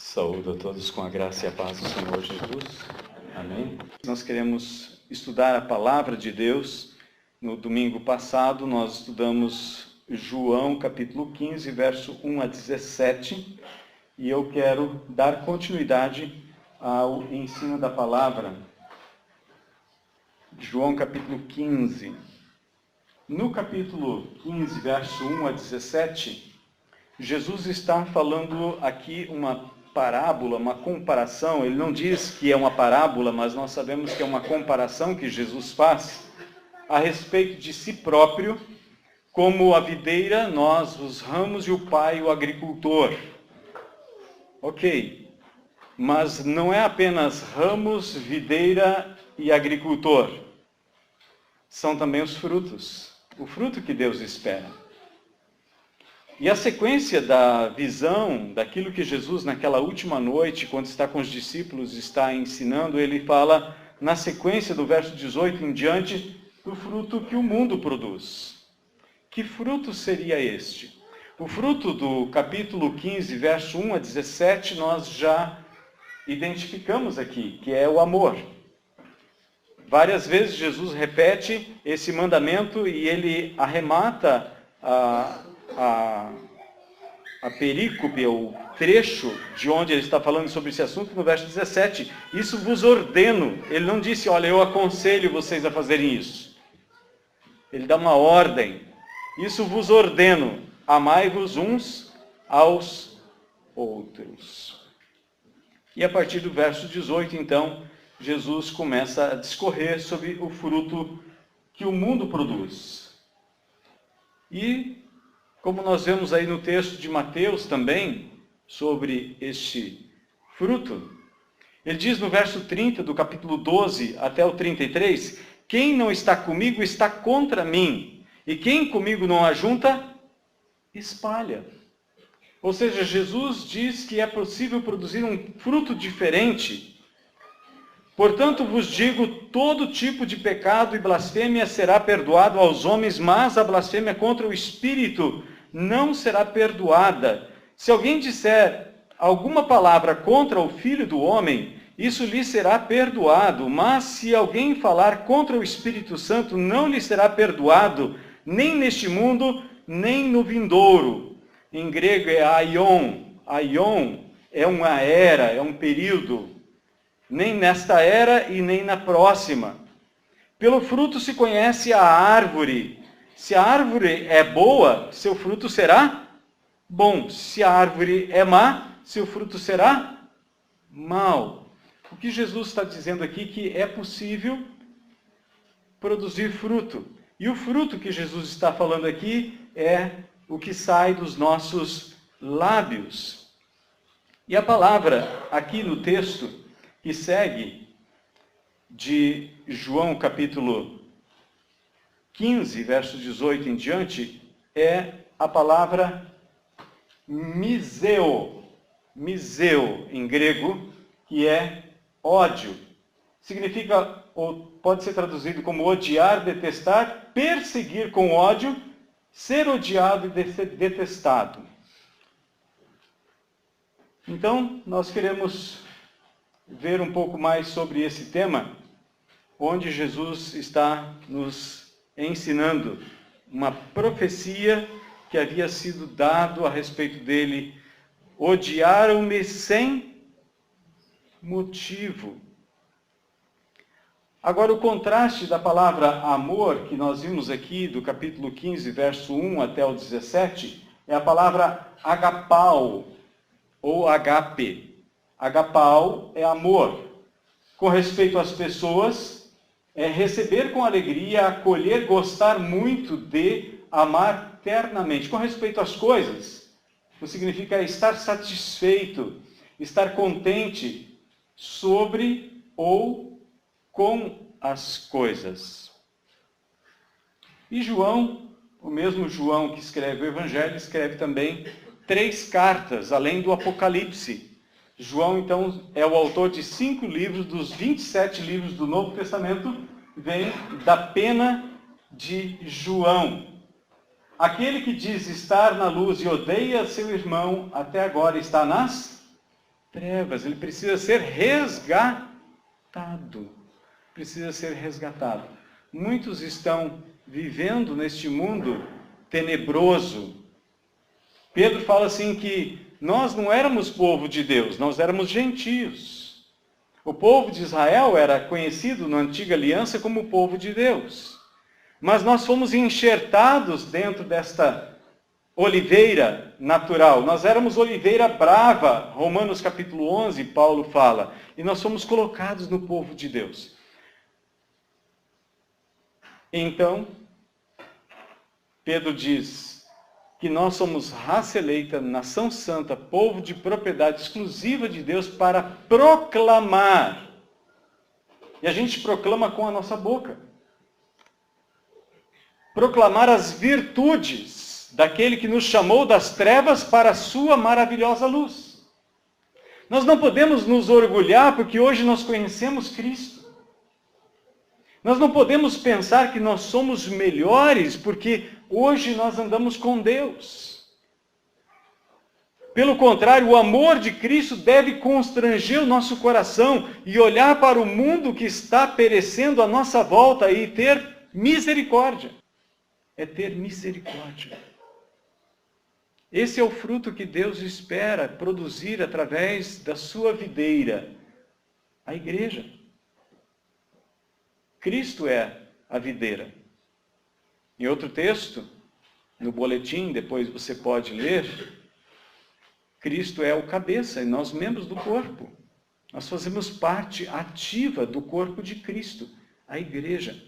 Saúdo a todos com a graça e a paz do Senhor Jesus. Amém. Nós queremos estudar a palavra de Deus. No domingo passado nós estudamos João capítulo 15, verso 1 a 17. E eu quero dar continuidade ao ensino da palavra. João capítulo 15. No capítulo 15, verso 1 a 17, Jesus está falando aqui uma parábola, uma comparação. Ele não diz que é uma parábola, mas nós sabemos que é uma comparação que Jesus faz a respeito de si próprio, como a videira, nós os ramos e o Pai o agricultor. Ok, mas não é apenas ramos, videira e agricultor. São também os frutos, o fruto que Deus espera. E a sequência da visão, daquilo que Jesus, naquela última noite, quando está com os discípulos, está ensinando, ele fala, na sequência do verso 18 em diante, do fruto que o mundo produz. Que fruto seria este? O fruto do capítulo 15, verso 1 a 17, nós já identificamos aqui, que é o amor. Várias vezes Jesus repete esse mandamento e ele arremata a perícope, o trecho de onde ele está falando sobre esse assunto, no verso 17. Isso vos ordeno. Ele não disse, olha, eu aconselho vocês a fazerem isso. Ele dá uma ordem. Isso vos ordeno, amai-vos uns aos outros. E a partir do verso 18, então, Jesus começa a discorrer sobre o fruto que o mundo produz. E, como nós vemos aí no texto de Mateus também, sobre este fruto, ele diz no verso 30 do capítulo 12 até o 33, quem não está comigo está contra mim, e quem comigo não ajunta, espalha. Ou seja, Jesus diz que é possível produzir um fruto diferente. Portanto, vos digo, todo tipo de pecado e blasfêmia será perdoado aos homens, mas a blasfêmia contra o Espírito não será perdoada. Se alguém disser alguma palavra contra o Filho do Homem, isso lhe será perdoado. Mas se alguém falar contra o Espírito Santo, não lhe será perdoado, nem neste mundo, nem no vindouro. Em grego é aion. Aion é uma era, é um período. Nem nesta era e nem na próxima. Pelo fruto se conhece a árvore. Se a árvore é boa, seu fruto será bom. Se a árvore é má, seu fruto será mau. O que Jesus está dizendo aqui é que é possível produzir fruto. E o fruto que Jesus está falando aqui é o que sai dos nossos lábios. E a palavra aqui no texto que segue, de João capítulo 15, verso 18 em diante, é a palavra miseo. Miseo, em grego, que é ódio. Significa, ou pode ser traduzido como odiar, detestar, perseguir com ódio, ser odiado e detestado. Então, nós queremos ver um pouco mais sobre esse tema, onde Jesus está nos ensinando uma profecia que havia sido dado a respeito dele. Odiaram-me sem motivo. Agora, o contraste da palavra amor, que nós vimos aqui do capítulo 15, verso 1 até o 17, é a palavra agapau, ou agape. Agapau é amor. Com respeito às pessoas, é receber com alegria, acolher, gostar muito de, amar ternamente. Com respeito às coisas, o significa estar satisfeito, estar contente sobre ou com as coisas. E João, o mesmo João que escreve o Evangelho, escreve também 3 cartas, além do Apocalipse. João, então, é o autor de 5 livros, dos 27 livros do Novo Testamento, vem da pena de João. Aquele que diz estar na luz e odeia seu irmão, até agora está nas trevas, ele precisa ser resgatado. Precisa ser resgatado. Muitos estão vivendo neste mundo tenebroso. Pedro fala assim que nós não éramos povo de Deus, nós éramos gentios. O povo de Israel era conhecido na antiga aliança como o povo de Deus. Mas nós fomos enxertados dentro desta oliveira natural. Nós éramos oliveira brava, Romanos capítulo 11, Paulo fala. E nós fomos colocados no povo de Deus. Então, Pedro diz que nós somos raça eleita, nação santa, povo de propriedade exclusiva de Deus para proclamar. E a gente proclama com a nossa boca. Proclamar as virtudes daquele que nos chamou das trevas para a sua maravilhosa luz. Nós não podemos nos orgulhar porque hoje nós conhecemos Cristo. Nós não podemos pensar que nós somos melhores porque hoje nós andamos com Deus. Pelo contrário, o amor de Cristo deve constranger o nosso coração e olhar para o mundo que está perecendo à nossa volta e ter misericórdia. É ter misericórdia. Esse é o fruto que Deus espera produzir através da sua videira, a igreja. Cristo é a videira. Em outro texto, no boletim, depois você pode ler, Cristo é o cabeça e nós membros do corpo. Nós fazemos parte ativa do corpo de Cristo, a igreja.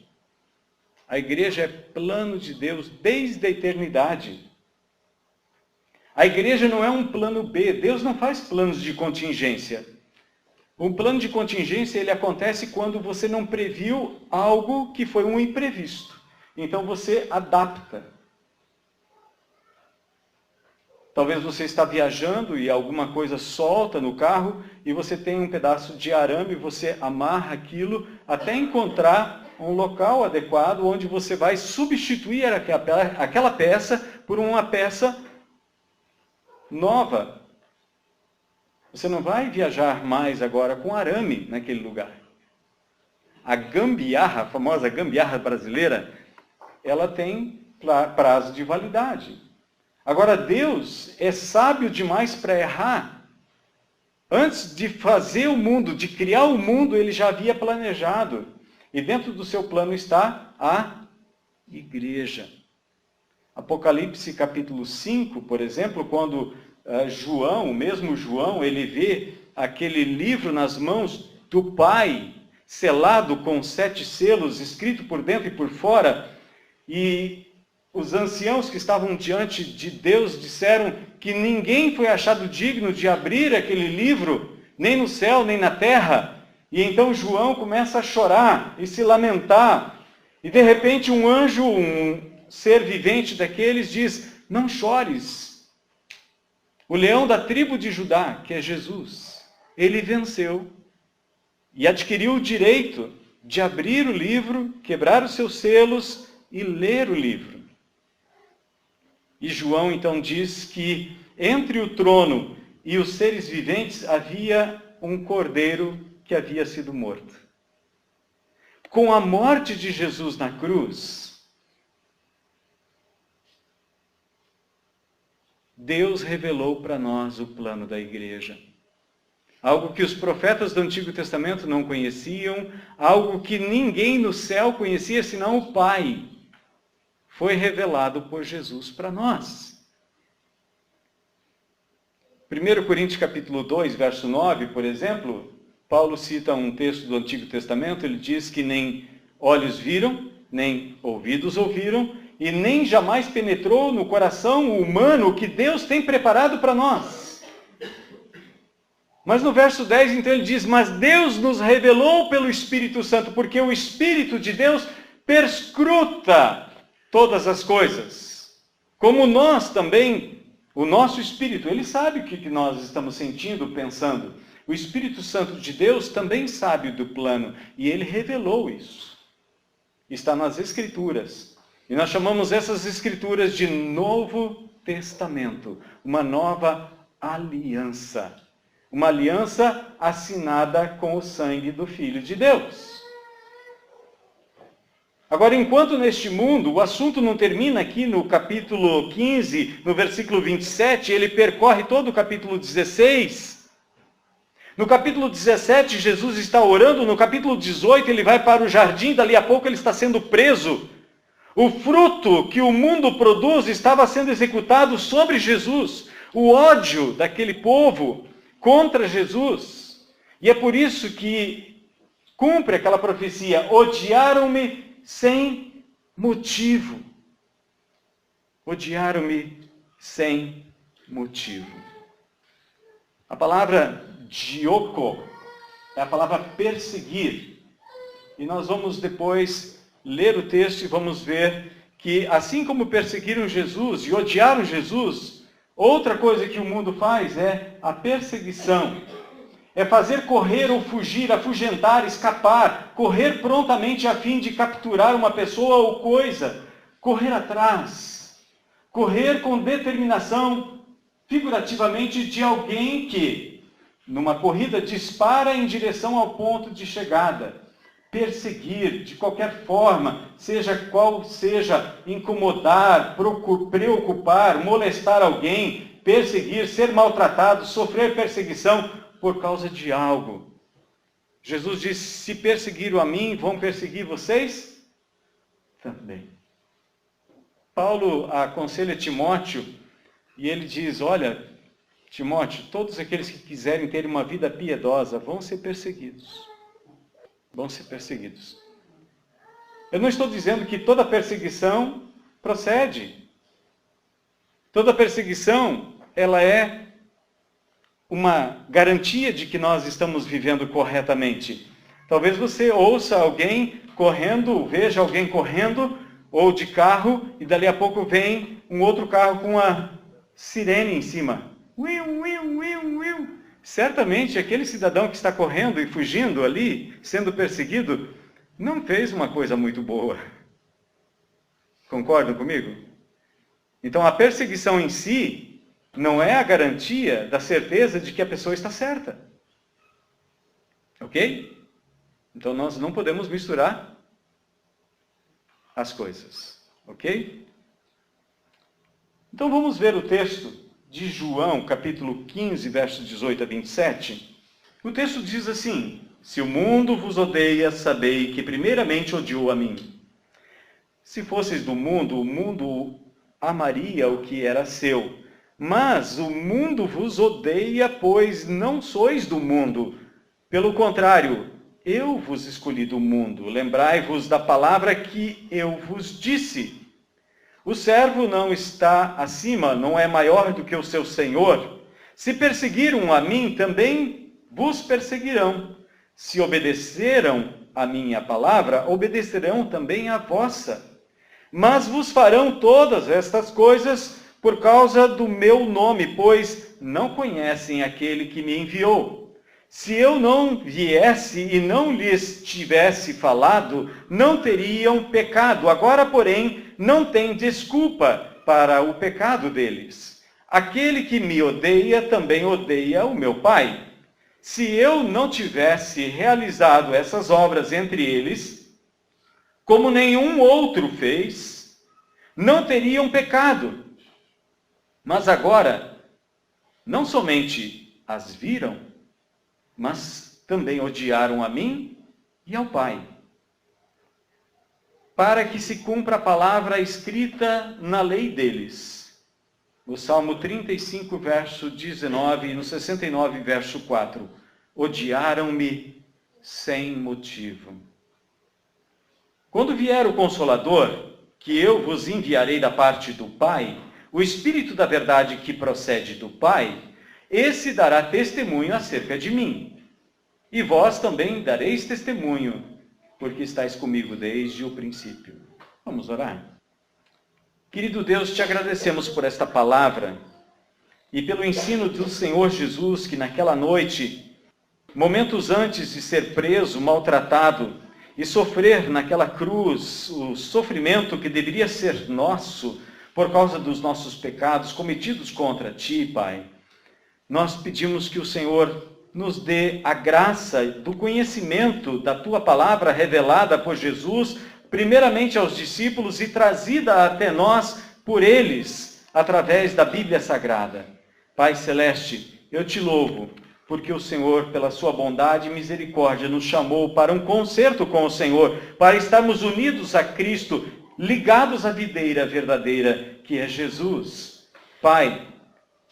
A igreja é plano de Deus desde a eternidade. A igreja não é um plano B. Deus não faz planos de contingência. Um plano de contingência, ele acontece quando você não previu algo que foi um imprevisto. Então você adapta. Talvez você está viajando e alguma coisa solta no carro e você tem um pedaço de arame e você amarra aquilo até encontrar um local adequado onde você vai substituir aquela peça por uma peça nova. Você não vai viajar mais agora com arame naquele lugar. A gambiarra, a famosa gambiarra brasileira, ela tem prazo de validade. Agora, Deus é sábio demais para errar. Antes de fazer o mundo, de criar o mundo, ele já havia planejado. E dentro do seu plano está a igreja. Apocalipse capítulo 5, por exemplo, quando João, o mesmo João, ele vê aquele livro nas mãos do Pai, selado com 7 selos, escrito por dentro e por fora, e os anciãos que estavam diante de Deus disseram que ninguém foi achado digno de abrir aquele livro, nem no céu, nem na terra. E então João começa a chorar e se lamentar. E de repente um anjo, um ser vivente daqueles, diz: não chores. O leão da tribo de Judá, que é Jesus, ele venceu e adquiriu o direito de abrir o livro, quebrar os seus selos e ler o livro. E João então diz que entre o trono e os seres viventes havia um cordeiro que havia sido morto. Com a morte de Jesus na cruz, Deus revelou para nós o plano da igreja. Algo que os profetas do Antigo Testamento não conheciam, algo que ninguém no céu conhecia senão o Pai. Foi revelado por Jesus para nós. 1 Coríntios capítulo 2, verso 9, por exemplo, Paulo cita um texto do Antigo Testamento, ele diz que nem olhos viram, nem ouvidos ouviram, e nem jamais penetrou no coração humano o que Deus tem preparado para nós. Mas no verso 10, então, ele diz: mas Deus nos revelou pelo Espírito Santo, porque o Espírito de Deus perscruta todas as coisas. Como nós também, o nosso Espírito, ele sabe o que nós estamos sentindo, pensando. O Espírito Santo de Deus também sabe do plano, e ele revelou isso. Está nas Escrituras. E nós chamamos essas Escrituras de Novo Testamento, uma nova aliança. Uma aliança assinada com o sangue do Filho de Deus. Agora, enquanto neste mundo, o assunto não termina aqui no capítulo 15, no versículo 27, ele percorre todo o capítulo 16. No capítulo 17, Jesus está orando. No capítulo 18, ele vai para o jardim. Dali a pouco, ele está sendo preso. O fruto que o mundo produz estava sendo executado sobre Jesus. O ódio daquele povo contra Jesus. E é por isso que cumpre aquela profecia: odiaram-me sem motivo. Odiaram-me sem motivo. A palavra dioko é a palavra perseguir. E nós vamos depois ler o texto e vamos ver que, assim como perseguiram Jesus e odiaram Jesus, outra coisa que o mundo faz é a perseguição. É fazer correr ou fugir, afugentar, escapar, correr prontamente a fim de capturar uma pessoa ou coisa, correr atrás, correr com determinação, figurativamente, de alguém que, numa corrida, dispara em direção ao ponto de chegada. Perseguir, de qualquer forma, seja qual seja, incomodar, preocupar, molestar alguém, perseguir, ser maltratado, sofrer perseguição por causa de algo. Jesus disse: se perseguiram a mim, vão perseguir vocês também. Paulo aconselha Timóteo e ele diz: olha, Timóteo, todos aqueles que quiserem ter uma vida piedosa vão ser perseguidos. Vão ser perseguidos. Eu não estou dizendo que toda perseguição procede. Toda perseguição, ela é uma garantia de que nós estamos vivendo corretamente. Talvez você ouça alguém correndo, veja alguém correndo, ou de carro, e dali a pouco vem um outro carro com uma sirene em cima. Uiu, uiu, uiu, uiu. Certamente aquele cidadão que está correndo e fugindo ali, sendo perseguido, não fez uma coisa muito boa. Concordam comigo? Então a perseguição em si não é a garantia da certeza de que a pessoa está certa. Ok? Então nós não podemos misturar as coisas. Ok? Então vamos ver o texto de João, capítulo 15, versos 18 a 27. O texto diz assim: se o mundo vos odeia, sabei que primeiramente odiou a mim. Se fosseis do mundo, o mundo amaria o que era seu. Mas o mundo vos odeia, pois não sois do mundo. Pelo contrário, eu vos escolhi do mundo. Lembrai-vos da palavra que eu vos disse. O servo não está acima, não é maior do que o seu senhor. Se perseguiram a mim, também vos perseguirão. Se obedeceram a minha palavra, obedecerão também a vossa. Mas vos farão todas estas coisas por causa do meu nome, pois não conhecem aquele que me enviou. Se eu não viesse e não lhes tivesse falado, não teriam pecado. Agora, porém, não tem desculpa para o pecado deles. Aquele que me odeia também odeia o meu Pai. Se eu não tivesse realizado essas obras entre eles, como nenhum outro fez, não teriam pecado. Mas agora, não somente as viram, mas também odiaram a mim e ao Pai. Para que se cumpra a palavra escrita na lei deles. No Salmo 35, verso 19, e no 69, verso 4. Odiaram-me sem motivo. Quando vier o Consolador, que eu vos enviarei da parte do Pai, o Espírito da verdade que procede do Pai, esse dará testemunho acerca de mim. E vós também dareis testemunho, porque estáis comigo desde o princípio. Vamos orar? Querido Deus, te agradecemos por esta palavra e pelo ensino do Senhor Jesus, que naquela noite, momentos antes de ser preso, maltratado e sofrer naquela cruz o sofrimento que deveria ser nosso, por causa dos nossos pecados cometidos contra ti, Pai. Nós pedimos que o Senhor nos dê a graça do conhecimento da Tua palavra revelada por Jesus, primeiramente aos discípulos e trazida até nós por eles, através da Bíblia Sagrada. Pai Celeste, eu te louvo, porque o Senhor, pela sua bondade e misericórdia, nos chamou para um concerto com o Senhor, para estarmos unidos a Cristo, ligados à videira verdadeira, que é Jesus. Pai,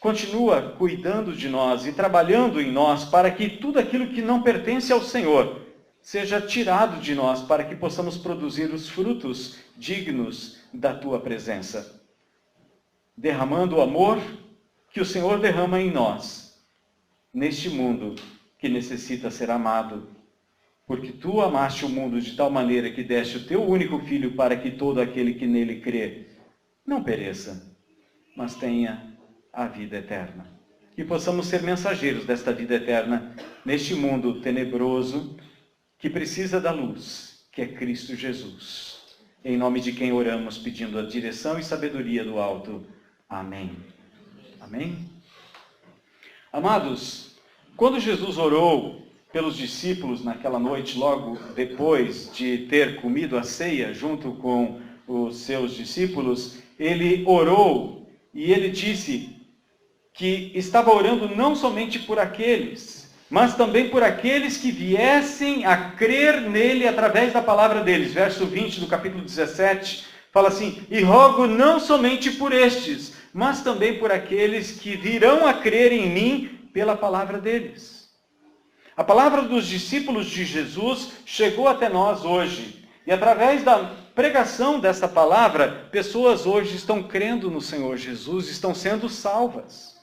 continua cuidando de nós e trabalhando em nós para que tudo aquilo que não pertence ao Senhor seja tirado de nós, para que possamos produzir os frutos dignos da Tua presença. Derramando o amor que o Senhor derrama em nós, neste mundo que necessita ser amado. Porque Tu amaste o mundo de tal maneira que deste o Teu único Filho para que todo aquele que nele crê não pereça, mas tenha a vida eterna. Que possamos ser mensageiros desta vida eterna neste mundo tenebroso que precisa da luz, que é Cristo Jesus. Em nome de quem oramos, pedindo a direção e sabedoria do alto. Amém. Amém? Amados, quando Jesus orou pelos discípulos naquela noite, logo depois de ter comido a ceia junto com os seus discípulos, ele orou e ele disse que estava orando não somente por aqueles, mas também por aqueles que viessem a crer nele através da palavra deles. Verso 20 do capítulo 17 fala assim: e rogo não somente por estes, mas também por aqueles que virão a crer em mim pela palavra deles. A palavra dos discípulos de Jesus chegou até nós hoje. E através da pregação dessa palavra, pessoas hoje estão crendo no Senhor Jesus, estão sendo salvas.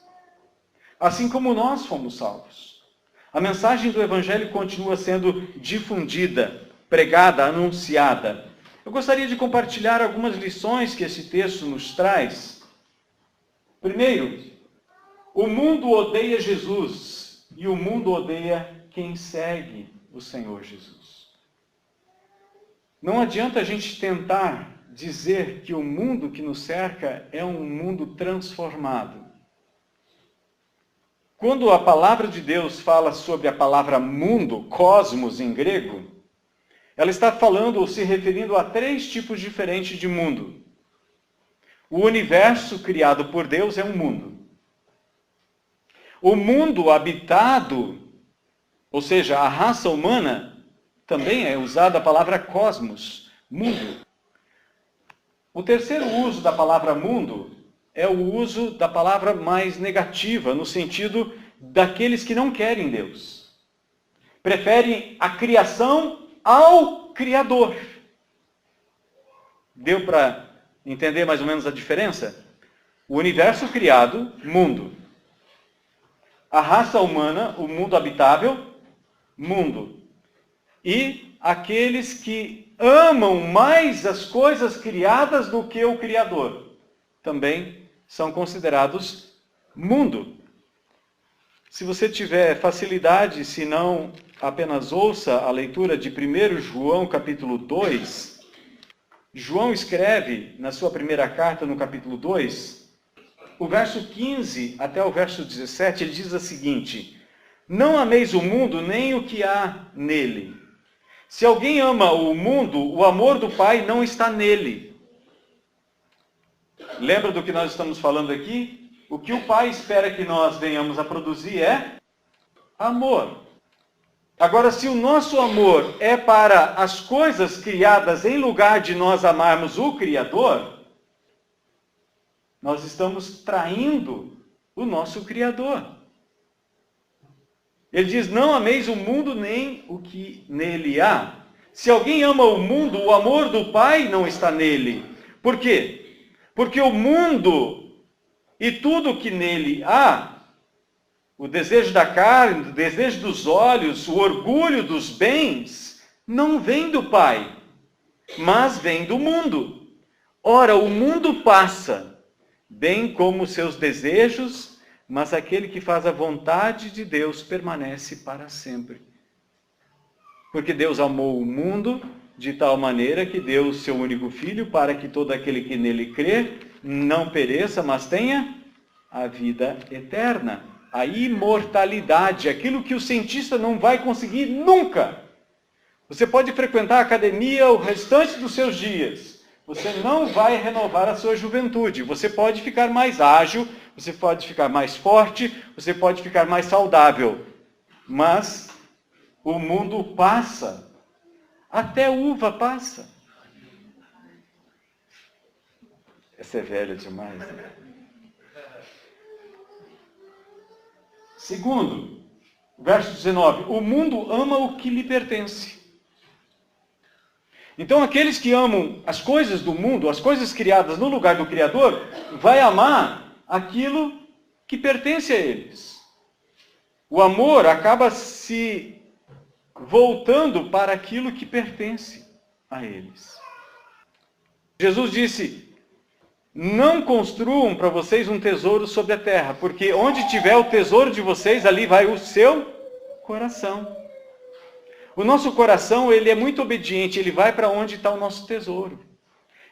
Assim como nós fomos salvos. A mensagem do Evangelho continua sendo difundida, pregada, anunciada. Eu gostaria de compartilhar algumas lições que esse texto nos traz. Primeiro, o mundo odeia Jesus e o mundo odeia quem segue o Senhor Jesus. Não adianta a gente tentar dizer que o mundo que nos cerca é um mundo transformado. Quando a palavra de Deus fala sobre a palavra mundo, cosmos em grego, ela está falando ou se referindo a 3 tipos diferentes de mundo. O universo criado por Deus é um mundo. O mundo habitado, ou seja, a raça humana, também é usada a palavra cosmos, mundo. O terceiro uso da palavra mundo é o uso da palavra mais negativa, no sentido daqueles que não querem Deus. Preferem a criação ao Criador. Deu para entender mais ou menos a diferença? O universo criado, mundo. A raça humana, o mundo habitável, mundo. E aqueles que amam mais as coisas criadas do que o Criador, também são considerados mundo. Se você tiver facilidade, se não apenas ouça a leitura de 1 João capítulo 2, João escreve na sua primeira carta, no capítulo 2, o verso 15 até o verso 17, ele diz o seguinte: não ameis o mundo nem o que há nele. Se alguém ama o mundo, o amor do Pai não está nele. Lembra do que nós estamos falando aqui? O que o Pai espera que nós venhamos a produzir é amor. Agora, se o nosso amor é para as coisas criadas em lugar de nós amarmos o Criador, nós estamos traindo o nosso Criador. Ele diz: não ameis o mundo nem o que nele há. Se alguém ama o mundo, o amor do Pai não está nele. Por quê? Porque o mundo e tudo que nele há, o desejo da carne, o desejo dos olhos, o orgulho dos bens, não vem do Pai, mas vem do mundo. Ora, o mundo passa, bem como os seus desejos, mas aquele que faz a vontade de Deus permanece para sempre. Porque Deus amou o mundo de tal maneira que deu o seu único Filho para que todo aquele que nele crê não pereça, mas tenha a vida eterna. a imortalidade, aquilo que o cientista não vai conseguir nunca. Você pode frequentar a academia o restante dos seus dias. Você não vai renovar a sua juventude. Você pode ficar mais ágil, você pode ficar mais forte, você pode ficar mais saudável. Mas o mundo passa. Até uva passa. Essa é velha demais, né? Segundo, verso 19. O mundo ama o que lhe pertence. Então, aqueles que amam as coisas do mundo, as coisas criadas no lugar do Criador, vai amar aquilo que pertence a eles. O amor acaba se voltando para aquilo que pertence a eles. Jesus disse: não construam para vocês um tesouro sobre a terra, porque onde tiver o tesouro de vocês, ali vai o seu coração. O nosso coração, ele é muito obediente, ele vai para onde está o nosso tesouro.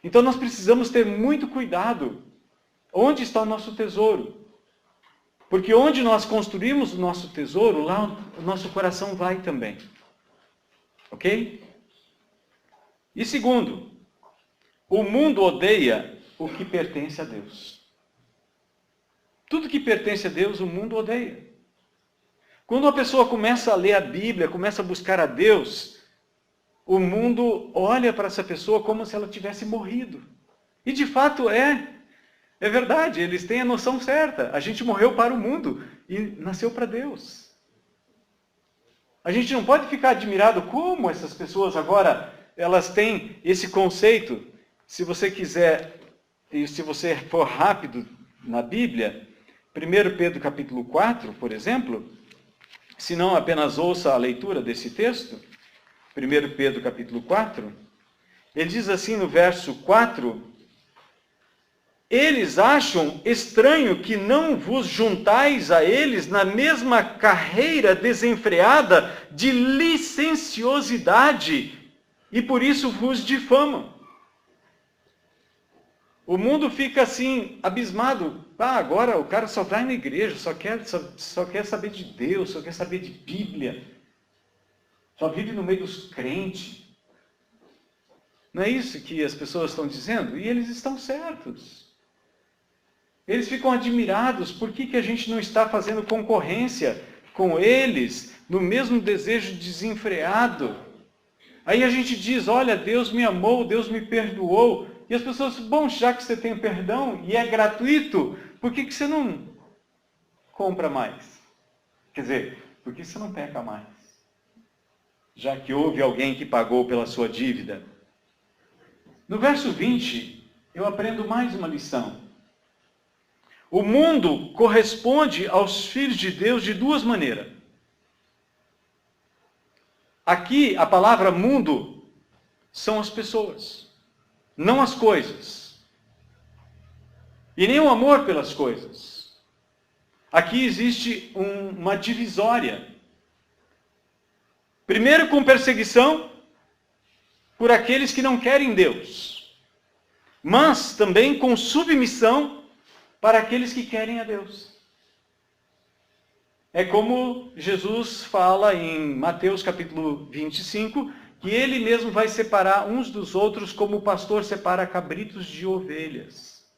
Então nós precisamos ter muito cuidado. Onde está o nosso tesouro? Porque onde nós construímos o nosso tesouro, lá o nosso coração vai também. Ok? E segundo, o mundo odeia o que pertence a Deus. Tudo que pertence a Deus, o mundo odeia. Quando uma pessoa começa a ler a Bíblia, começa a buscar a Deus, o mundo olha para essa pessoa como se ela tivesse morrido. E de fato é verdade, eles têm a noção certa. A gente morreu para o mundo e nasceu para Deus. A gente não pode ficar admirado como essas pessoas agora, elas têm esse conceito. Se você quiser, e se você for rápido na Bíblia, 1 Pedro capítulo 4, por exemplo, se não apenas ouça a leitura desse texto, 1 Pedro capítulo 4, ele diz assim no verso 4, eles acham estranho que não vos juntais a eles na mesma carreira desenfreada de licenciosidade e por isso vos difamam. O mundo fica assim, abismado. Agora o cara só vai na igreja, só quer saber de Deus, só quer saber de Bíblia. Só vive no meio dos crentes. Não é isso que as pessoas estão dizendo? E eles estão certos. Eles ficam admirados. Por que a gente não está fazendo concorrência com eles no mesmo desejo desenfreado? Aí a gente diz, olha, Deus me amou, Deus me perdoou. E as pessoas, bom, já que você tem perdão e é gratuito, por que você não compra mais? Quer dizer, por que você não peca mais? Já que houve alguém que pagou pela sua dívida. No verso 20, eu aprendo mais uma lição. O mundo corresponde aos filhos de Deus de duas maneiras. Aqui, a palavra mundo são as pessoas. Não as coisas. E nem o amor pelas coisas. Aqui existe uma divisória. Primeiro com perseguição por aqueles que não querem Deus. Mas também com submissão para aqueles que querem a Deus. É como Jesus fala em Mateus capítulo 25, que ele mesmo vai separar uns dos outros como o pastor separa cabritos de ovelhas.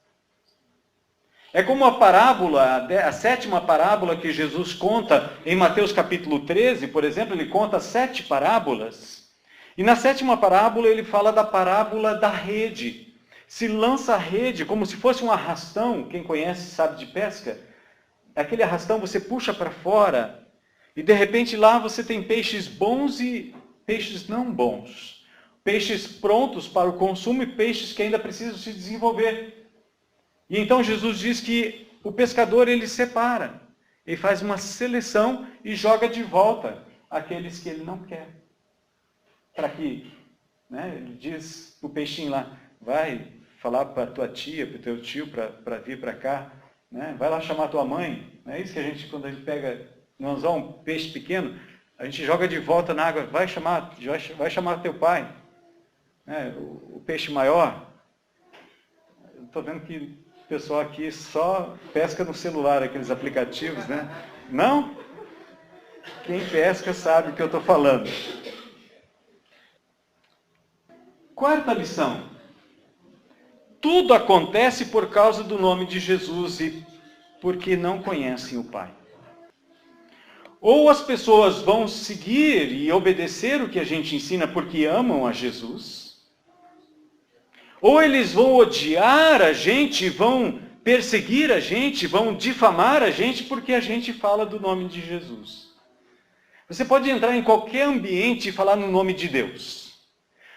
É como a parábola, a sétima parábola que Jesus conta em Mateus capítulo 13, por exemplo, ele conta 7 parábolas. E na sétima parábola ele fala da parábola da rede. Se lança a rede como se fosse um arrastão, quem conhece sabe de pesca. Aquele arrastão você puxa para fora e de repente lá você tem peixes bons e peixes não bons. Peixes prontos para o consumo e peixes que ainda precisam se desenvolver. E então Jesus diz que o pescador ele separa. Ele faz uma seleção e joga de volta aqueles que ele não quer. Para que, ele diz o peixinho lá, vai falar para tua tia, para o teu tio, para vir para cá. Vai lá chamar tua mãe. Não é isso que a gente, quando a gente pega no anzol um peixe pequeno, a gente joga de volta na água, vai chamar teu pai. O peixe maior, eu estou vendo que pessoal aqui só pesca no celular, aqueles aplicativos, né? Não? Quem pesca sabe o que eu estou falando. Quarta lição. Tudo acontece por causa do nome de Jesus e porque não conhecem o Pai. Ou as pessoas vão seguir e obedecer o que a gente ensina porque amam a Jesus, ou eles vão odiar a gente, vão perseguir a gente, vão difamar a gente porque a gente fala do nome de Jesus. Você pode entrar em qualquer ambiente e falar no nome de Deus.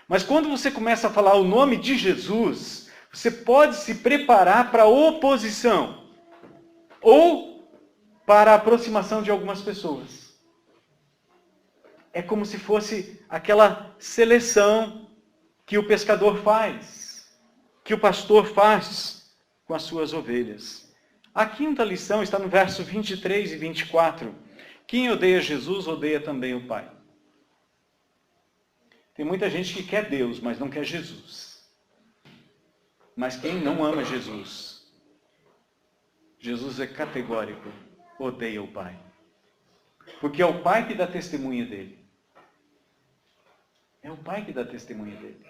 Mas quando você começa a falar o nome de Jesus, você pode se preparar para a oposição ou para a aproximação de algumas pessoas. É como se fosse aquela seleção que o pescador faz, que o pastor faz com as suas ovelhas. A quinta lição está no verso 23 e 24. Quem odeia Jesus, odeia também o Pai. Tem muita gente que quer Deus, mas não quer Jesus. Mas quem não ama Jesus, Jesus é categórico, odeia o Pai. Porque é o Pai que dá testemunha dele. É o Pai que dá testemunha dele.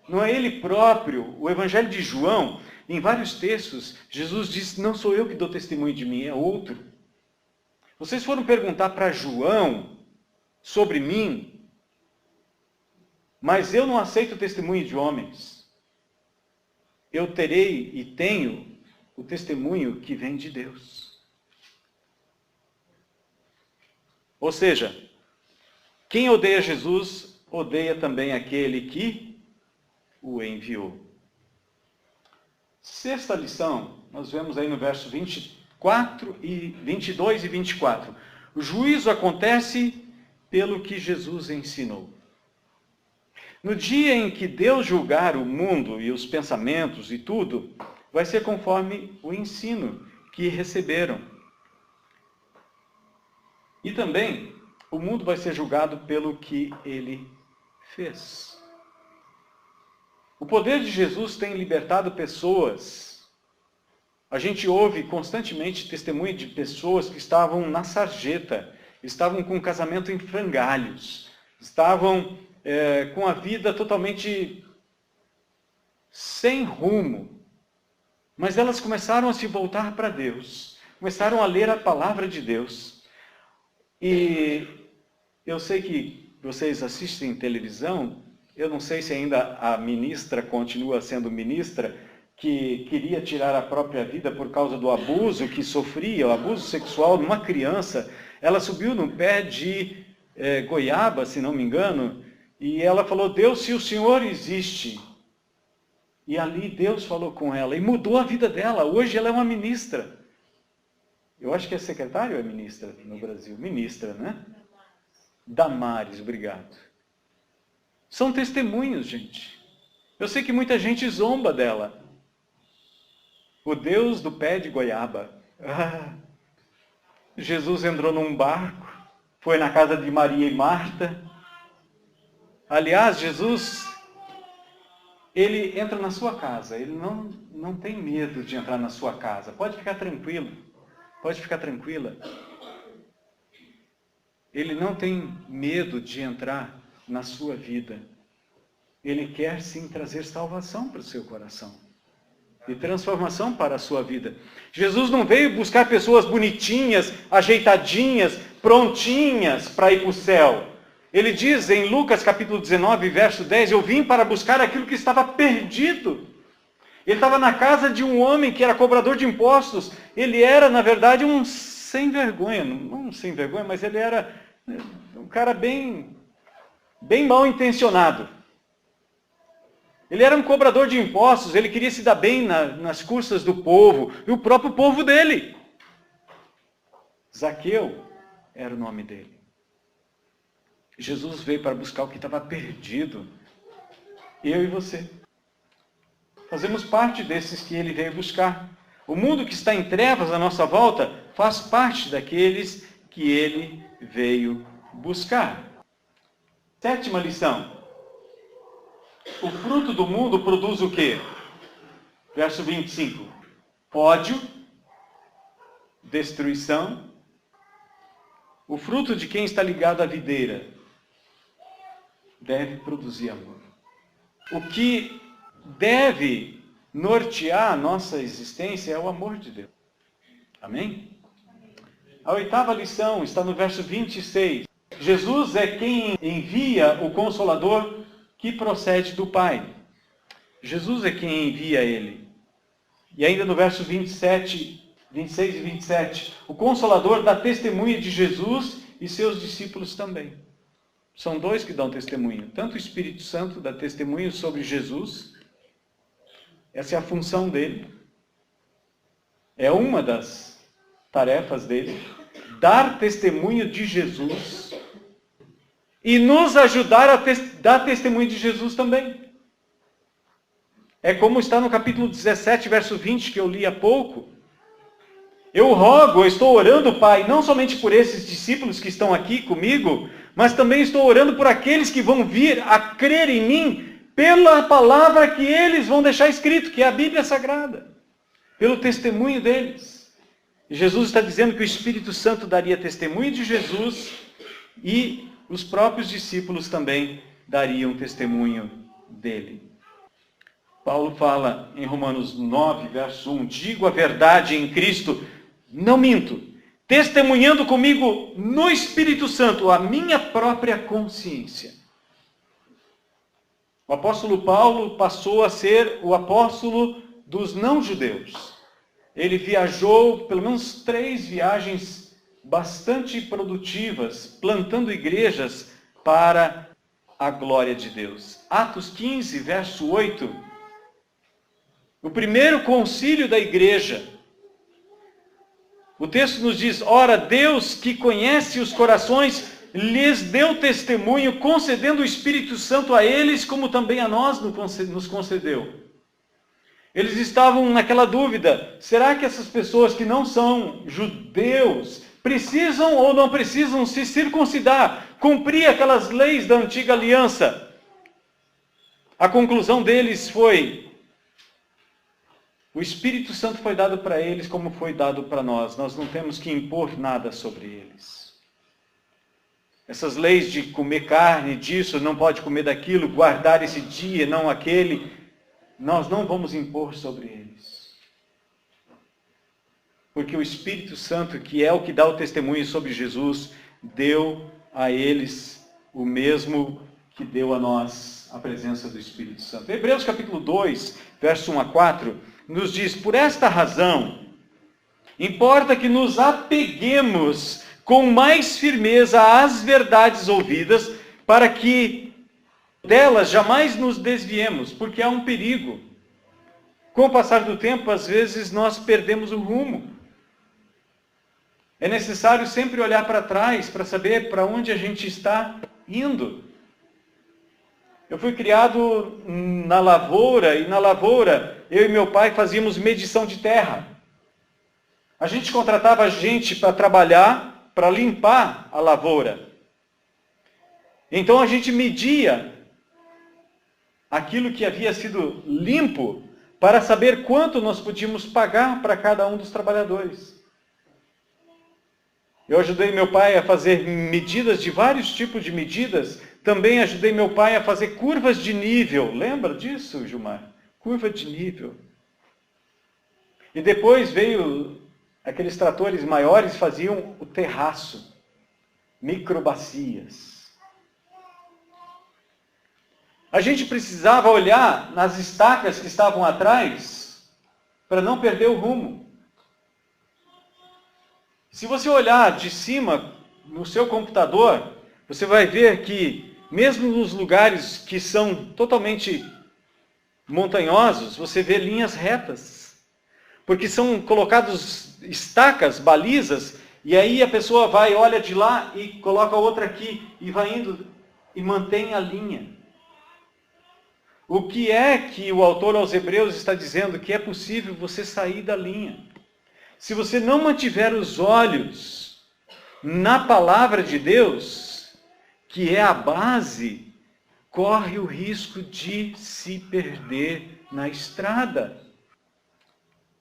Não é ele próprio. O Evangelho de João, em vários textos, Jesus diz, não sou eu que dou testemunho de mim, é outro. Vocês foram perguntar para João sobre mim, mas eu não aceito o testemunho de homens. Eu terei e tenho o testemunho que vem de Deus. Ou seja, quem odeia Jesus, odeia também aquele que o enviou. Sexta lição, nós vemos aí no verso 22 e 24. O juízo acontece pelo que Jesus ensinou. No dia em que Deus julgar o mundo e os pensamentos e tudo, vai ser conforme o ensino que receberam. E também, o mundo vai ser julgado pelo que ele fez. O poder de Jesus tem libertado pessoas. A gente ouve constantemente testemunho de pessoas que estavam na sarjeta, estavam com o casamento em frangalhos, estavam com a vida totalmente sem rumo. Mas elas começaram a se voltar para Deus, começaram a ler a palavra de Deus. E eu sei que vocês assistem televisão, eu não sei se ainda a ministra continua sendo ministra, que queria tirar a própria vida por causa do abuso que sofria, o abuso sexual numa criança. Ela subiu no pé de goiaba, se não me engano, e ela falou, Deus, se o Senhor existe. E ali Deus falou com ela e mudou a vida dela. Hoje ela é uma ministra. Eu acho que é secretária ou é ministra no Brasil? Ministra, né? Damares, obrigado. São testemunhos, gente. Eu sei que muita gente zomba dela. O Deus do pé de goiaba. Jesus entrou num barco, foi na casa de Maria e Marta. Aliás, Jesus, ele entra na sua casa, ele não tem medo de entrar na sua casa. Pode ficar tranquilo, pode ficar tranquila. Ele não tem medo de entrar na sua vida. Ele quer sim trazer salvação para o seu coração e transformação para a sua vida. Jesus não veio buscar pessoas bonitinhas, ajeitadinhas, prontinhas para ir para o céu. Ele diz em Lucas capítulo 19, verso 10, eu vim para buscar aquilo que estava perdido. Ele estava na casa de um homem que era cobrador de impostos. Ele era, na verdade, um sem vergonha. Não um sem vergonha, mas ele era um cara bem mal intencionado. Ele era um cobrador de impostos, ele queria se dar bem nas custas do povo, e o próprio povo dele. Zaqueu era o nome dele. Jesus veio para buscar o que estava perdido. Eu e você. Fazemos parte desses que ele veio buscar. O mundo que está em trevas à nossa volta faz parte daqueles que ele veio buscar. Sétima lição. O fruto do mundo produz o quê? Verso 25. Ódio, destruição. O fruto de quem está ligado à videira deve produzir amor. O que deve nortear a nossa existência é o amor de Deus. Amém? A 8ª lição está no verso 26. Jesus é quem envia o Consolador que procede do Pai. Jesus é quem envia ele. E ainda no verso 26 e 27, o Consolador dá testemunho de Jesus e seus discípulos também. São dois que dão testemunho. Tanto o Espírito Santo dá testemunho sobre Jesus. Essa é a função dele. É uma das tarefas dele. Dar testemunho de Jesus e nos ajudar a dar testemunho de Jesus também. É como está no capítulo 17, verso 20, que eu li há pouco. Eu rogo, eu estou orando, Pai, não somente por esses discípulos que estão aqui comigo, mas também estou orando por aqueles que vão vir a crer em mim pela palavra que eles vão deixar escrito, que é a Bíblia Sagrada, pelo testemunho deles. E Jesus está dizendo que o Espírito Santo daria testemunho de Jesus e os próprios discípulos também dariam testemunho dele. Paulo fala em Romanos 9, verso 1, digo a verdade em Cristo, não minto, testemunhando comigo no Espírito Santo a minha própria consciência. O apóstolo Paulo passou a ser o apóstolo dos não-judeus. Ele viajou pelo menos 3 viagens bastante produtivas, plantando igrejas para a glória de Deus. Atos 15, verso 8. O primeiro concílio da igreja. O texto nos diz, ora, Deus que conhece os corações, lhes deu testemunho, concedendo o Espírito Santo a eles, como também a nós nos concedeu. Eles estavam naquela dúvida, será que essas pessoas que não são judeus precisam ou não precisam se circuncidar, cumprir aquelas leis da antiga aliança? A conclusão deles foi, o Espírito Santo foi dado para eles como foi dado para nós. Nós não temos que impor nada sobre eles. Essas leis de comer carne, disso, não pode comer daquilo, guardar esse dia, não aquele, nós não vamos impor sobre eles. Porque o Espírito Santo, que é o que dá o testemunho sobre Jesus, deu a eles o mesmo que deu a nós a presença do Espírito Santo. Hebreus capítulo 2, verso 1 a 4, nos diz, por esta razão, importa que nos apeguemos com mais firmeza às verdades ouvidas, para que delas jamais nos desviemos, porque há um perigo. Com o passar do tempo, às vezes nós perdemos o rumo. É necessário sempre olhar para trás para saber para onde a gente está indo. Eu fui criado na lavoura, e na lavoura eu e meu pai fazíamos medição de terra. A gente contratava gente para trabalhar, para limpar a lavoura. Então a gente media aquilo que havia sido limpo para saber quanto nós podíamos pagar para cada um dos trabalhadores. Eu ajudei meu pai a fazer medidas de vários tipos de medidas. Também ajudei meu pai a fazer curvas de nível. Lembra disso, Gilmar? Curva de nível. E depois veio aqueles tratores maiores, faziam o terraço. Microbacias. A gente precisava olhar nas estacas que estavam atrás para não perder o rumo. Se você olhar de cima no seu computador, você vai ver que, mesmo nos lugares que são totalmente montanhosos, você vê linhas retas. Porque são colocados estacas, balizas, e aí a pessoa vai, olha de lá e coloca outra aqui, e vai indo e mantém a linha. O que é que o autor aos Hebreus está dizendo? Que é possível você sair da linha. Se você não mantiver os olhos na palavra de Deus, que é a base, corre o risco de se perder na estrada.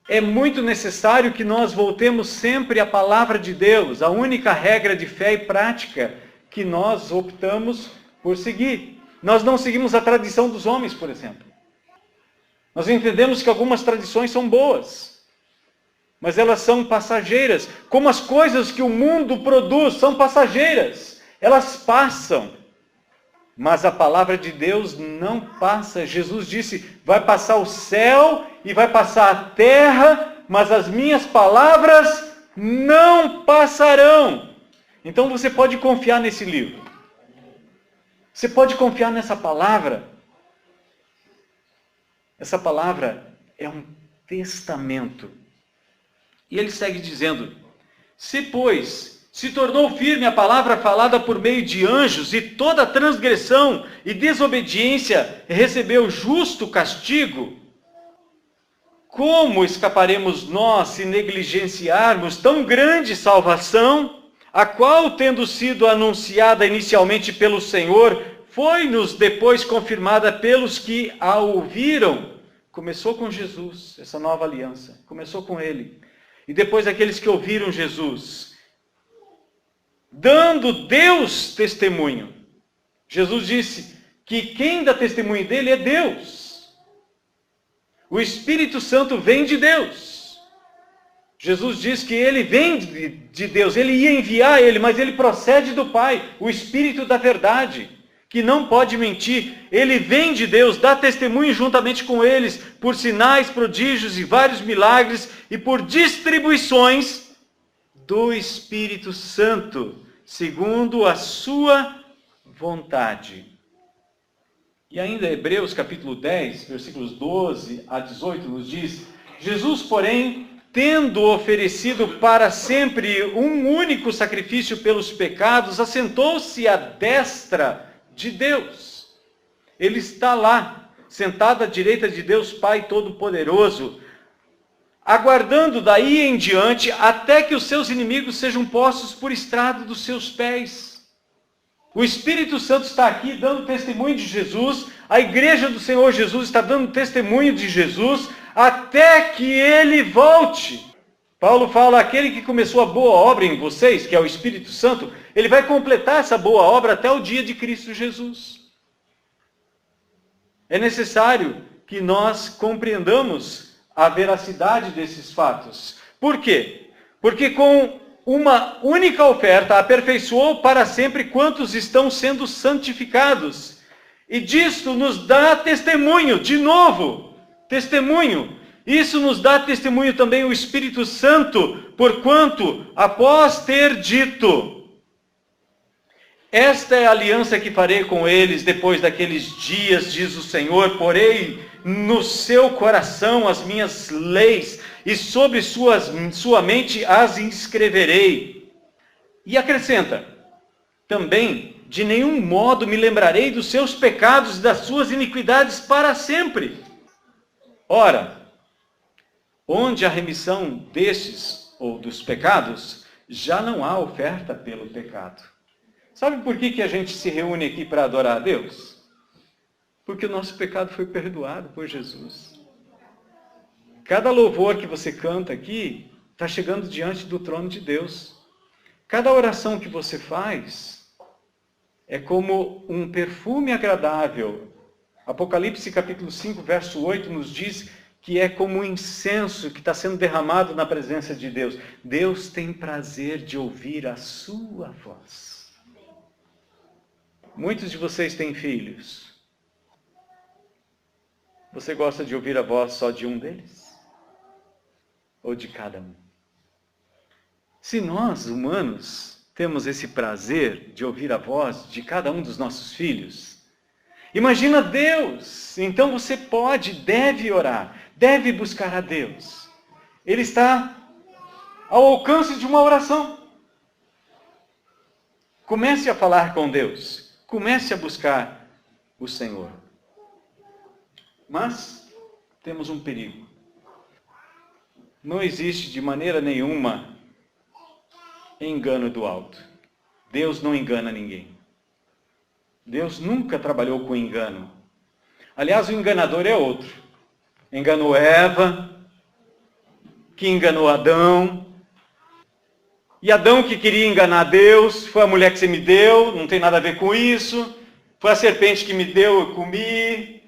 É muito necessário que nós voltemos sempre à palavra de Deus, a única regra de fé e prática que nós optamos por seguir. Nós não seguimos a tradição dos homens, por exemplo. Nós entendemos que algumas tradições são boas, mas elas são passageiras, como as coisas que o mundo produz são passageiras. Elas passam, mas a palavra de Deus não passa. Jesus disse, vai passar o céu e vai passar a terra, mas as minhas palavras não passarão. Então você pode confiar nesse livro. Você pode confiar nessa palavra. Essa palavra é um testamento. E ele segue dizendo, se pois se tornou firme a palavra falada por meio de anjos, e toda transgressão e desobediência recebeu justo castigo, como escaparemos nós se negligenciarmos tão grande salvação, a qual, tendo sido anunciada inicialmente pelo Senhor, foi-nos depois confirmada pelos que a ouviram? Começou com Jesus, essa nova aliança, começou com ele. E depois aqueles que ouviram Jesus, dando Deus testemunho. Jesus disse que quem dá testemunho dele é Deus. O Espírito Santo vem de Deus. Jesus diz que ele vem de Deus, ele ia enviar ele, mas ele procede do Pai, o Espírito da verdade, que não pode mentir. Ele vem de Deus, dá testemunho juntamente com eles, por sinais, prodígios e vários milagres, e por distribuições do Espírito Santo, segundo a sua vontade. E ainda Hebreus capítulo 10, versículos 12 a 18, nos diz, Jesus, porém, tendo oferecido para sempre um único sacrifício pelos pecados, assentou-se à destra de Deus. Ele está lá, sentado à direita de Deus Pai Todo-Poderoso, aguardando daí em diante até que os seus inimigos sejam postos por estrado dos seus pés. O Espírito Santo está aqui dando testemunho de Jesus, a igreja do Senhor Jesus está dando testemunho de Jesus, até que ele volte. Paulo fala, aquele que começou a boa obra em vocês, que é o Espírito Santo, ele vai completar essa boa obra até o dia de Cristo Jesus. É necessário que nós compreendamos a veracidade desses fatos. Por quê? Porque com uma única oferta aperfeiçoou para sempre quantos estão sendo santificados. E disto nos dá testemunho, de novo, testemunho. Isso nos dá testemunho também o Espírito Santo, porquanto, após ter dito, esta é a aliança que farei com eles depois daqueles dias, diz o Senhor, porei no seu coração as minhas leis, e sobre sua mente as inscreverei. E acrescenta, também, de nenhum modo me lembrarei dos seus pecados e das suas iniquidades para sempre. Ora, onde a remissão destes, ou dos pecados, já não há oferta pelo pecado. Sabe por que a gente se reúne aqui para adorar a Deus? Porque o nosso pecado foi perdoado por Jesus. Cada louvor que você canta aqui está chegando diante do trono de Deus. Cada oração que você faz é como um perfume agradável. Apocalipse capítulo 5, verso 8 nos diz que é como um incenso que está sendo derramado na presença de Deus. Deus tem prazer de ouvir a sua voz. Muitos de vocês têm filhos. Você gosta de ouvir a voz só de um deles? Ou de cada um? Se nós, humanos, temos esse prazer de ouvir a voz de cada um dos nossos filhos, imagina Deus. Então você deve orar, deve buscar a Deus. Ele está ao alcance de uma oração. Comece a falar com Deus. Comece a buscar o Senhor. Mas temos um perigo. Não existe de maneira nenhuma engano do alto. Deus não engana ninguém. Deus nunca trabalhou com engano. Aliás, o enganador é outro. Enganou Eva, que enganou Adão. E Adão que queria enganar Deus, foi a mulher que você me deu, não tem nada a ver com isso. Foi a serpente que me deu, eu comi,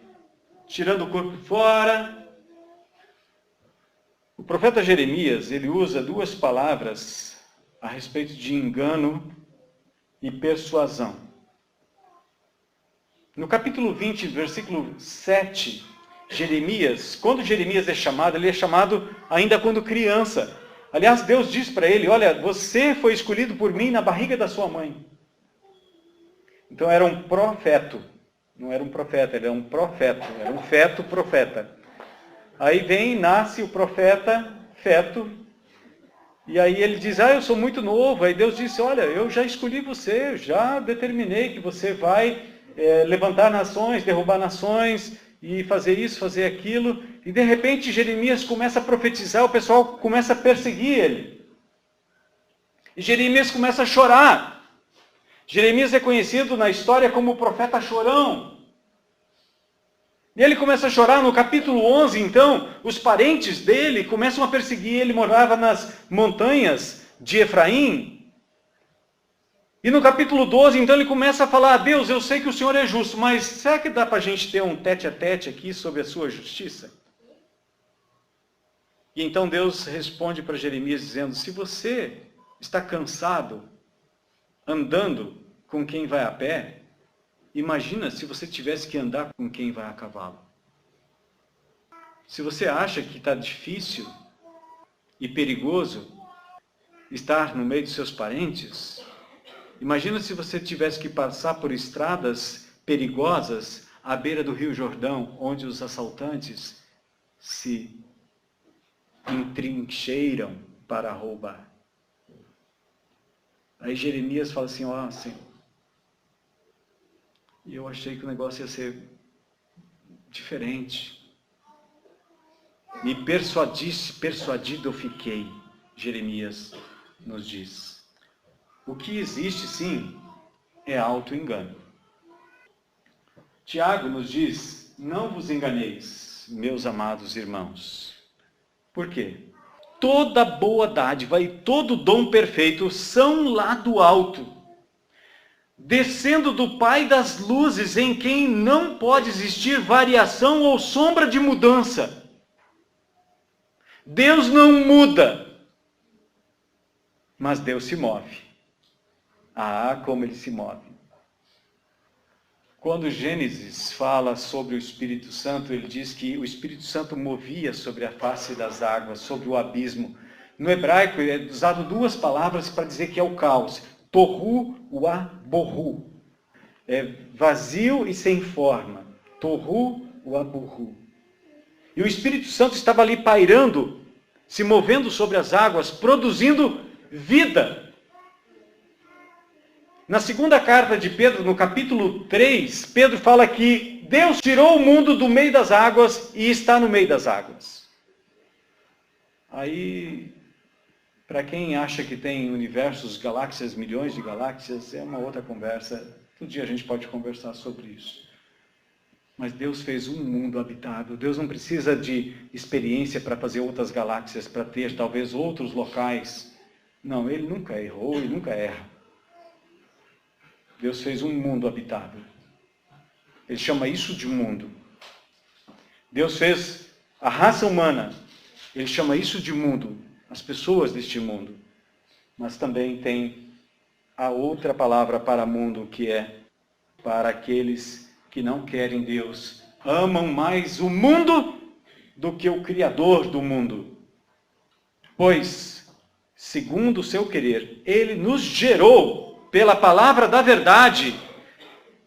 tirando o corpo fora. O profeta Jeremias, ele usa duas palavras a respeito de engano e persuasão. No capítulo 20, versículo 7, Jeremias, quando Jeremias é chamado, ele é chamado ainda quando criança. Aliás, Deus diz para ele, olha, você foi escolhido por mim na barriga da sua mãe. Então era um profeta, não era um profeta, ele era um profeta, era um feto profeta. Aí nasce o profeta, feto, e aí ele diz, eu sou muito novo. Aí Deus disse, olha, eu já escolhi você, eu já determinei que você vai levantar nações, derrubar nações, e fazer isso, fazer aquilo. E de repente Jeremias começa a profetizar, o pessoal começa a perseguir ele. E Jeremias começa a chorar. Jeremias é conhecido na história como o profeta chorão. E ele começa a chorar. No capítulo 11, então, os parentes dele começam a perseguir. Ele morava nas montanhas de Efraim. E no capítulo 12, então, ele começa a falar, Deus, eu sei que o Senhor é justo, mas será que dá para a gente ter um tete-a-tete aqui sobre a sua justiça? E então Deus responde para Jeremias dizendo, se você está cansado andando com quem vai a pé, imagina se você tivesse que andar com quem vai a cavalo. Se você acha que está difícil e perigoso estar no meio dos seus parentes, imagina se você tivesse que passar por estradas perigosas à beira do Rio Jordão, onde os assaltantes se entrincheiram para roubar. Aí Jeremias fala assim, Senhor, eu achei que o negócio ia ser diferente. Me persuadido eu fiquei, Jeremias nos diz. O que existe, sim, é auto-engano. Tiago nos diz, não vos enganeis, meus amados irmãos. Por quê? Toda boa dádiva e todo dom perfeito são lá do alto, descendo do Pai das luzes, em quem não pode existir variação ou sombra de mudança. Deus não muda, mas Deus se move. Como ele se move. Quando Gênesis fala sobre o Espírito Santo, ele diz que o Espírito Santo movia sobre a face das águas, sobre o abismo. No hebraico é usado duas palavras para dizer que é o caos. Tohu uabohu. É vazio e sem forma. Tohu uabohu. E o Espírito Santo estava ali pairando, se movendo sobre as águas, produzindo vida. Na segunda carta de Pedro, no capítulo 3, Pedro fala que Deus tirou o mundo do meio das águas e está no meio das águas. Aí, para quem acha que tem universos, galáxias, milhões de galáxias, é uma outra conversa. Todo dia a gente pode conversar sobre isso. Mas Deus fez um mundo habitável. Deus não precisa de experiência para fazer outras galáxias, para ter talvez outros locais. Não, ele nunca errou e nunca erra. Deus fez um mundo habitável. Ele chama isso de mundo. Deus fez a raça humana. Ele chama isso de mundo. As pessoas deste mundo. Mas também tem a outra palavra para mundo, que é para aqueles que não querem Deus. Amam mais o mundo do que o Criador do mundo. Pois, segundo o seu querer, Ele nos gerou pela palavra da verdade,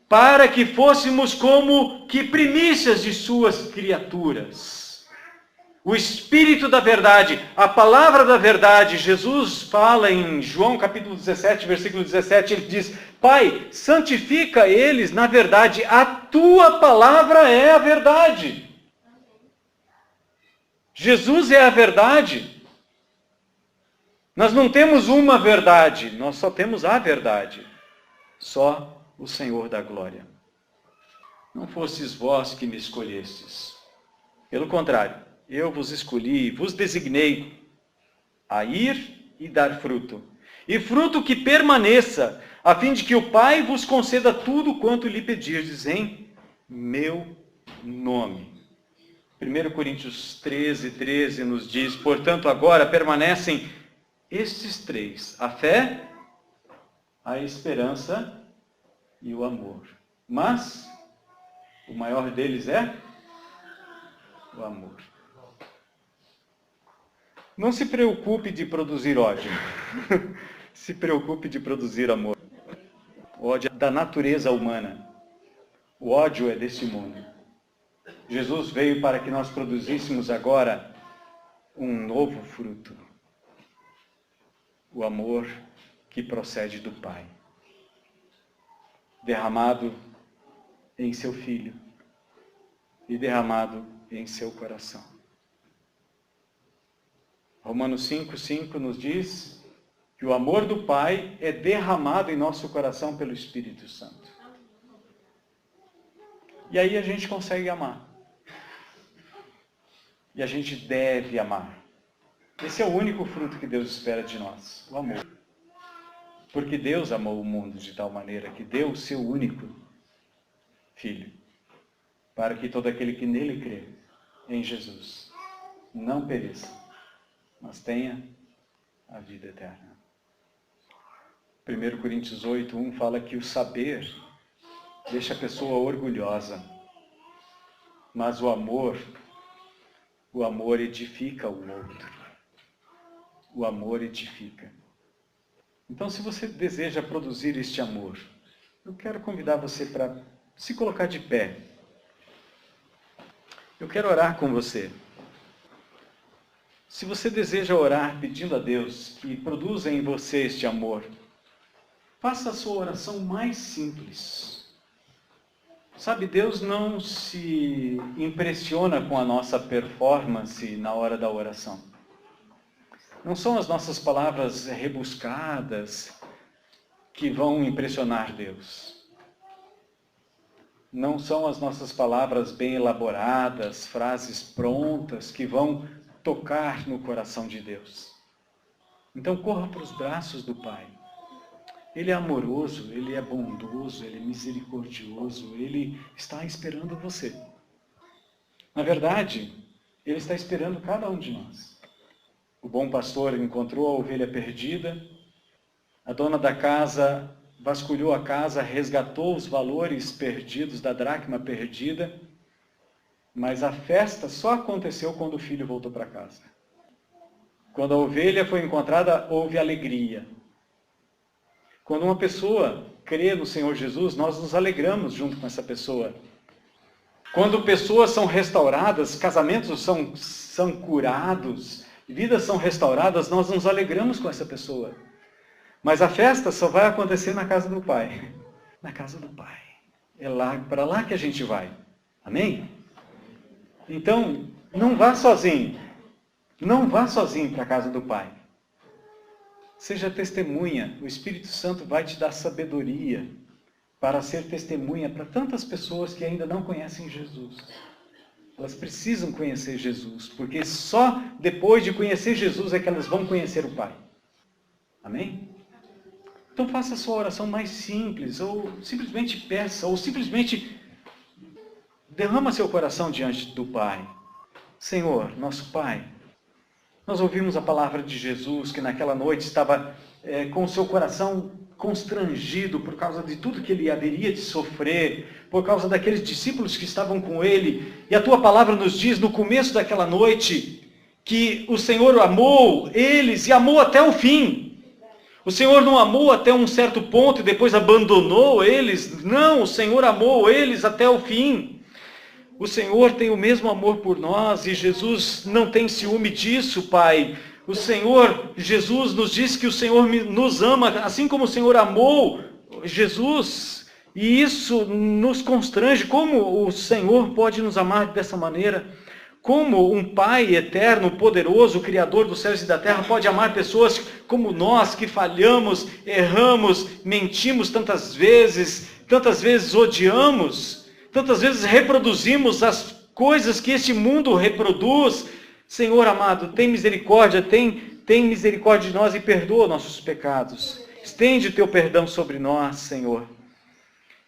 para que fôssemos como que primícias de suas criaturas. O Espírito da verdade, a palavra da verdade, Jesus fala em João capítulo 17, versículo 17, ele diz, Pai, santifica eles na verdade, a tua palavra é a verdade. Jesus é a verdade. Nós não temos uma verdade, nós só temos a verdade. Só o Senhor da glória. Não fostes vós que me escolhestes. Pelo contrário, eu vos escolhi, vos designei a ir e dar fruto, e fruto que permaneça, a fim de que o Pai vos conceda tudo quanto lhe pedirdes em meu nome. 1 Coríntios 13 nos diz: portanto, agora permanecem estes três: a fé, a esperança e o amor. Mas o maior deles é o amor. Não se preocupe de produzir ódio. Se preocupe de produzir amor. O ódio é da natureza humana. O ódio é deste mundo. Jesus veio para que nós produzíssemos agora um novo fruto. O amor que procede do Pai, derramado em seu Filho e derramado em seu coração. Romanos 5:5 nos diz que o amor do Pai é derramado em nosso coração pelo Espírito Santo. E aí a gente consegue amar. E a gente deve amar. Esse é o único fruto que Deus espera de nós, o amor. Porque Deus amou o mundo de tal maneira que deu o seu único Filho, para que todo aquele que nele crê, em Jesus, não pereça, mas tenha a vida eterna. 1 Coríntios 8:1 fala que o saber deixa a pessoa orgulhosa, mas o amor edifica o outro. O amor edifica. Então, se você deseja produzir este amor, eu quero convidar você para se colocar de pé. Eu quero orar com você. Se você deseja orar pedindo a Deus que produza em você este amor, faça a sua oração mais simples. Sabe, Deus não se impressiona com a nossa performance na hora da oração. Não são as nossas palavras rebuscadas que vão impressionar Deus. Não são as nossas palavras bem elaboradas, frases prontas que vão tocar no coração de Deus. Então corra para os braços do Pai. Ele é amoroso, Ele é bondoso, Ele é misericordioso, Ele está esperando você. Na verdade, Ele está esperando cada um de nós. O bom pastor encontrou a ovelha perdida, a dona da casa vasculhou a casa, resgatou os valores perdidos da dracma perdida, mas a festa só aconteceu quando o filho voltou para casa. Quando a ovelha foi encontrada, houve alegria. Quando uma pessoa crê no Senhor Jesus, nós nos alegramos junto com essa pessoa. Quando pessoas são restauradas, casamentos são curados, vidas são restauradas, nós nos alegramos com essa pessoa. Mas a festa só vai acontecer na casa do Pai. Na casa do Pai. É lá, para lá que a gente vai. Amém? Então, não vá sozinho. Não vá sozinho para a casa do Pai. Seja testemunha. O Espírito Santo vai te dar sabedoria para ser testemunha para tantas pessoas que ainda não conhecem Jesus. Elas precisam conhecer Jesus, porque só depois de conhecer Jesus é que elas vão conhecer o Pai. Amém? Então faça a sua oração mais simples, ou simplesmente peça, ou simplesmente derrama seu coração diante do Pai. Senhor, nosso Pai, nós ouvimos a palavra de Jesus, que naquela noite estava com o seu coração constrangido por causa de tudo que ele haveria de sofrer, por causa daqueles discípulos que estavam com ele. E a tua palavra nos diz no começo daquela noite que o Senhor amou eles e amou até o fim. O Senhor não amou até um certo ponto e depois abandonou eles. Não, o Senhor amou eles até o fim. O Senhor tem o mesmo amor por nós e Jesus não tem ciúme disso, Pai. O Senhor, Jesus nos diz que o Senhor nos ama, assim como o Senhor amou Jesus. E isso nos constrange. Como o Senhor pode nos amar dessa maneira? Como um Pai eterno, poderoso, Criador dos céus e da terra, pode amar pessoas como nós, que falhamos, erramos, mentimos tantas vezes odiamos, tantas vezes reproduzimos as coisas que este mundo reproduz. Senhor amado, tem misericórdia, tem tem misericórdia de nós e perdoa nossos pecados. Estende o teu perdão sobre nós, Senhor.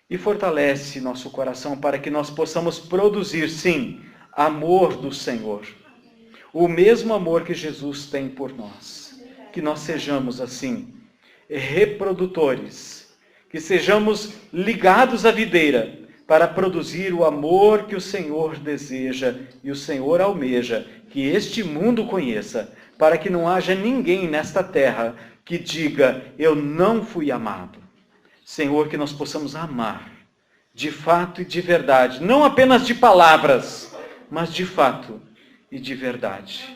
E fortalece nosso coração para que nós possamos produzir, sim, amor do Senhor. O mesmo amor que Jesus tem por nós. Que nós sejamos, assim, reprodutores. Que sejamos ligados à videira para produzir o amor que o Senhor deseja e o Senhor almeja que este mundo conheça, para que não haja ninguém nesta terra que diga, eu não fui amado. Senhor, que nós possamos amar, de fato e de verdade, não apenas de palavras, mas de fato e de verdade.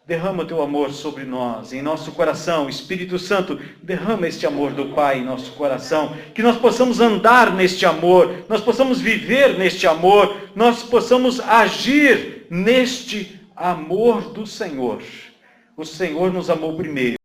Derrama o teu amor sobre nós, em nosso coração. Espírito Santo, derrama este amor do Pai em nosso coração. Que nós possamos andar neste amor, nós possamos viver neste amor, nós possamos agir neste amor do Senhor. O Senhor nos amou primeiro.